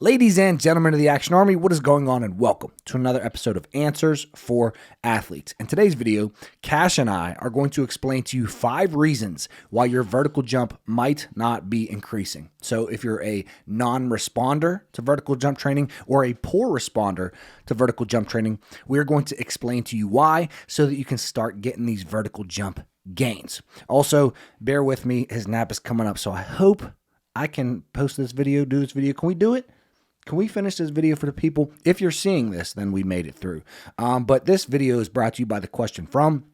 Ladies and gentlemen of the Action Army, what is going on, and welcome to another episode of Answers for Athletes. In today's video, Cash and I are going to explain to you 5 reasons why your vertical jump might not be increasing. So if you're a non-responder to vertical jump training or a poor responder to vertical jump training, we're going to explain to you why so that you can start getting these vertical jump gains. Also, bear with me, his nap is coming up, so I hope I can post this video, do this video. Can we do it? Can we finish this video for the people? If you're seeing this, then we made it through. But this video is brought to you by the question from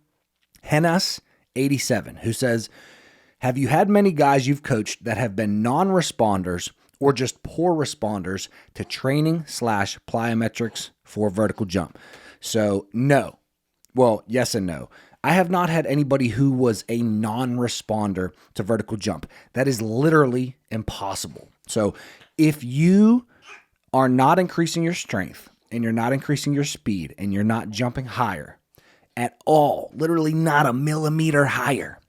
Hennas87, who says, have you had many guys you've coached that have been non-responders or just poor responders to training/plyometrics for vertical jump? So no. Well, yes and no. I have not had anybody who was a non-responder to vertical jump. That is literally impossible. So if you are not increasing your strength and you're not increasing your speed and you're not jumping higher at all, literally not a millimeter higher,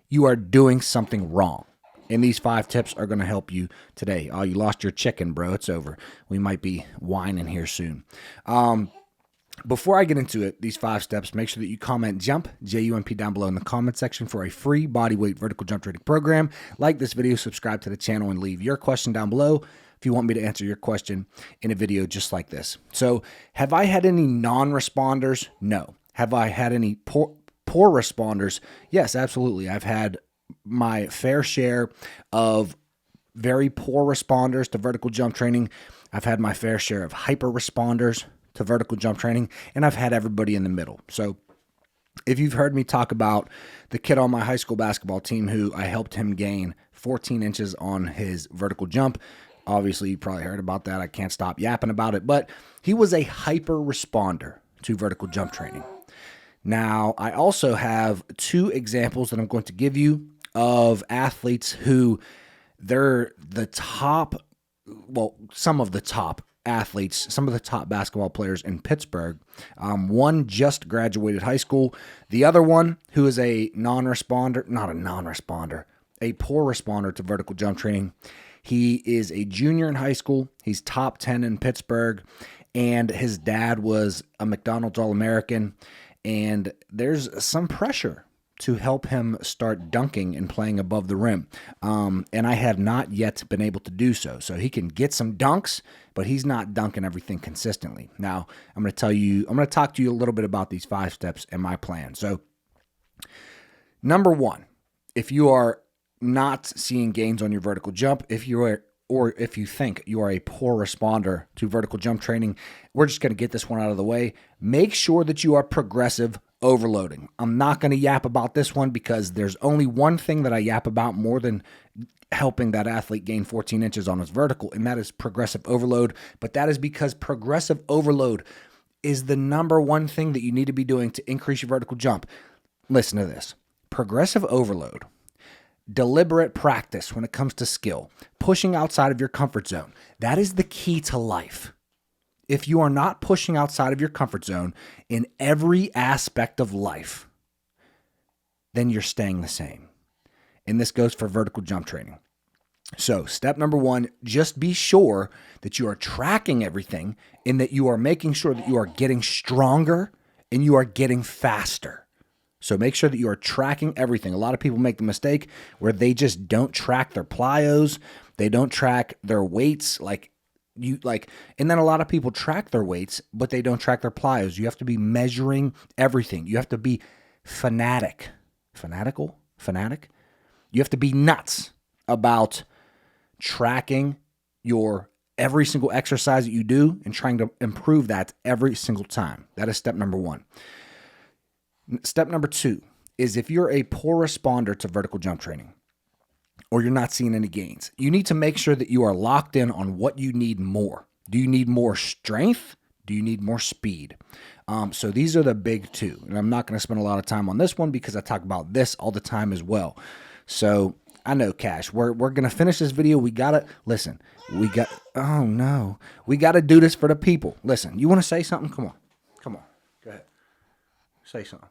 you are doing something wrong. And these 5 tips are going to help you today. Oh, you lost your chicken, bro. It's over. We might be whining here soon. Before I get into it, these 5 steps, make sure that you comment JUMP, J-U-M-P, down below in the comment section for a free bodyweight vertical jump training program. Like this video, subscribe to the channel, and leave your question down below if you want me to answer your question in a video just like this. So, have I had any non-responders? No. Have I had any poor responders? Yes, absolutely. I've had my fair share of very poor responders to vertical jump training. I've had my fair share of hyper responders to vertical jump training, and I've had everybody in the middle. So if you've heard me talk about the kid on my high school basketball team who I helped him gain 14 inches on his vertical jump, obviously you probably heard about that. I can't stop yapping about it, but he was a hyper responder to vertical jump training. Now, I also have 2 examples that I'm going to give you of athletes who they're the top, well, some of the top athletes, some of the top basketball players in Pittsburgh. One just graduated high school. The other one, who is a non-responder, not a non-responder, a poor responder to vertical jump training. He is a junior in high school. He's top 10 in Pittsburgh, and his dad was a McDonald's All-American, and there's some pressure to help him start dunking and playing above the rim. And I have not yet been able to do so. So he can get some dunks, but he's not dunking everything consistently. Now, I'm going to talk to you a little bit about these 5 steps and my plan. So, number 1, if you are not seeing gains on your vertical jump, if you think you are a poor responder to vertical jump training, we're just going to get this one out of the way. Make sure that you are progressive overloading. I'm not going to yap about this one because there's only one thing that I yap about more than helping that athlete gain 14 inches on his vertical, and that is progressive overload. But that is because progressive overload is the number one thing that you need to be doing to increase your vertical jump. Listen to this. Progressive overload, deliberate practice when it comes to skill, pushing outside of your comfort zone. That is the key to life. If you are not pushing outside of your comfort zone in every aspect of life, then you're staying the same. And this goes for vertical jump training. So step number 1, just be sure that you are tracking everything and that you are making sure that you are getting stronger and you are getting faster. So make sure that you are tracking everything. A lot of people make the mistake where they just don't track their plyos. They don't track their weights and then a lot of people track their weights, but they don't track their plyos. You have to be measuring everything. You have to be fanatic. You have to be nuts about tracking your every single exercise that you do and trying to improve that every single time. That is step number 1. Step number 2 is if you're a poor responder to vertical jump training or you're not seeing any gains, you need to make sure that you are locked in on what you need more. Do you need more strength? Do you need more speed? So these are the big 2. And I'm not going to spend a lot of time on this one because I talk about this all the time as well. So I know, Cash, we're going to finish this video. We got to, listen, we got to do this for the people. Listen, you want to say something? Come on. Go ahead. Say something.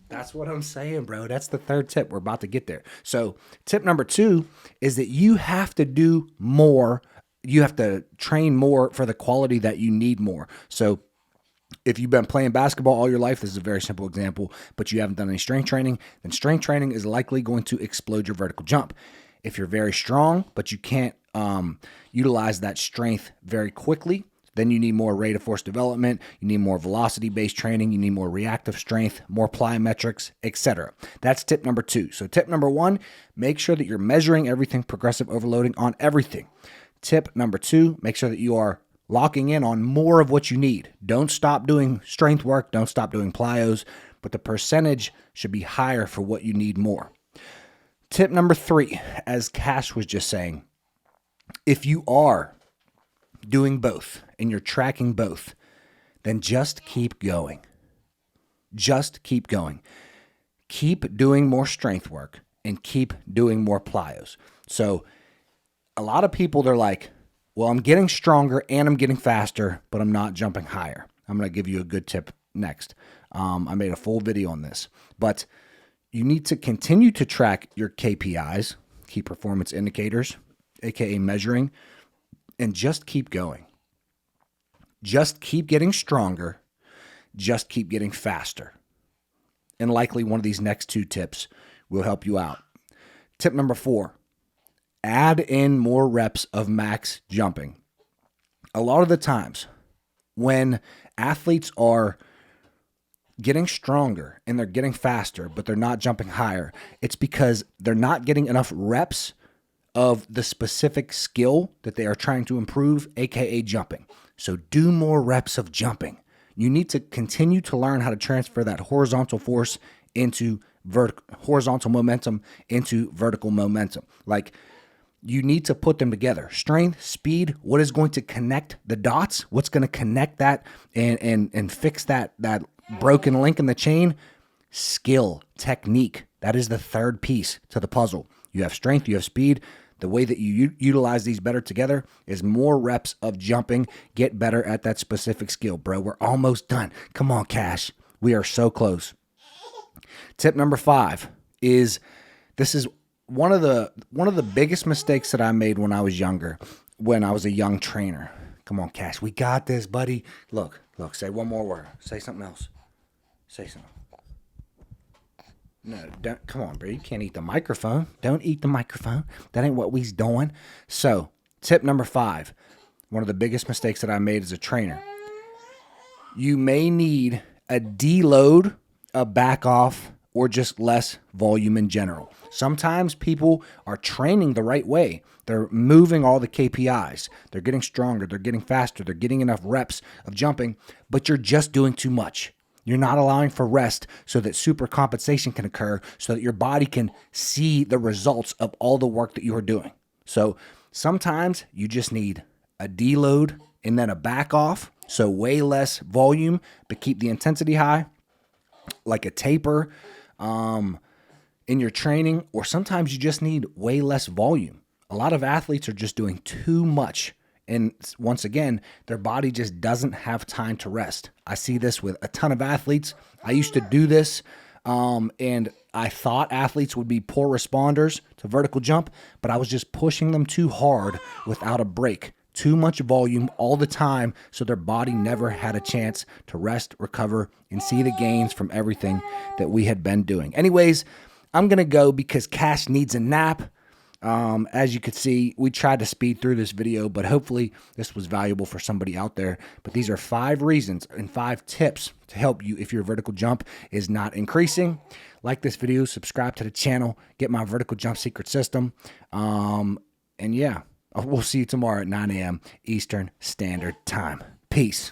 That's what I'm saying, bro. That's the 3rd tip. We're about to get there. So tip number 2 is that you have to do more you have to train more for the quality that you need more. So if you've been playing basketball all your life, this is a very simple example, but you haven't done any strength training, then strength training is likely going to explode your vertical jump. If you're very strong, but you can't utilize that strength very quickly, then you need more rate of force development, you need more velocity-based training, you need more reactive strength, more plyometrics, etc. That's tip number 2. So tip number 1, make sure that you're measuring everything, progressive overloading on everything. Tip number 2, make sure that you are locking in on more of what you need. Don't stop doing strength work, don't stop doing plyos, but the percentage should be higher for what you need more. Tip number 3, as Cash was just saying, if you are doing both and you're tracking both, then just keep going. Just keep going. Keep doing more strength work and keep doing more plyos. So a lot of people, they're like, well, I'm getting stronger and I'm getting faster, but I'm not jumping higher. I'm going to give you a good tip next. I made a full video on this, but you need to continue to track your KPIs, key performance indicators, aka measuring, and just keep going. Just keep getting stronger. Just keep getting faster. And likely one of these next 2 tips will help you out. Tip number 4, add in more reps of max jumping. A lot of the times when athletes are getting stronger and they're getting faster, but they're not jumping higher, it's because they're not getting enough reps of the specific skill that they are trying to improve, aka jumping. So do more reps of jumping. You need to continue to learn how to transfer that horizontal force into horizontal momentum into vertical momentum. Like, you need to put them together. Strength, speed, what is going to connect the dots? What's going to connect that and fix that broken link in the chain? Skill, technique. That is the third piece to the puzzle. You have strength, you have speed. The way that you utilize these better together is more reps of jumping. Get better at that specific skill, bro. We're almost done. Come on, Cash. We are so close. Tip number 5 is, this is one of the biggest mistakes that I made when I was younger, when I was a young trainer. Come on, Cash. We got this, buddy. Look, say one more word. Say something else. Say something. No, don't, come on, bro. You can't eat the microphone. Don't eat the microphone. That ain't what we's doing. So, tip number 5, one of the biggest mistakes that I made as a trainer. You may need a deload, a back off, or just less volume in general. Sometimes people are training the right way. They're moving all the KPIs. They're getting stronger. They're getting faster. They're getting enough reps of jumping, but you're just doing too much. You're not allowing for rest so that super compensation can occur, so that your body can see the results of all the work that you are doing. So sometimes you just need a deload and then a back off, so way less volume, but keep the intensity high, like a taper in your training, or sometimes you just need way less volume. A lot of athletes are just doing too much. And once again, their body just doesn't have time to rest. I see this with a ton of athletes. I used to do this, and I thought athletes would be poor responders to vertical jump, but I was just pushing them too hard without a break. Too much volume all the time, so their body never had a chance to rest, recover, and see the gains from everything that we had been doing. Anyways, I'm going to go because Cash needs a nap. As you could see, we tried to speed through this video, but hopefully this was valuable for somebody out there. But these are 5 reasons and 5 tips to help you if your vertical jump is not increasing. Like this video, subscribe to the channel, get my vertical jump secret system. And yeah, we'll see you tomorrow at 9 a.m. Eastern Standard Time. Peace.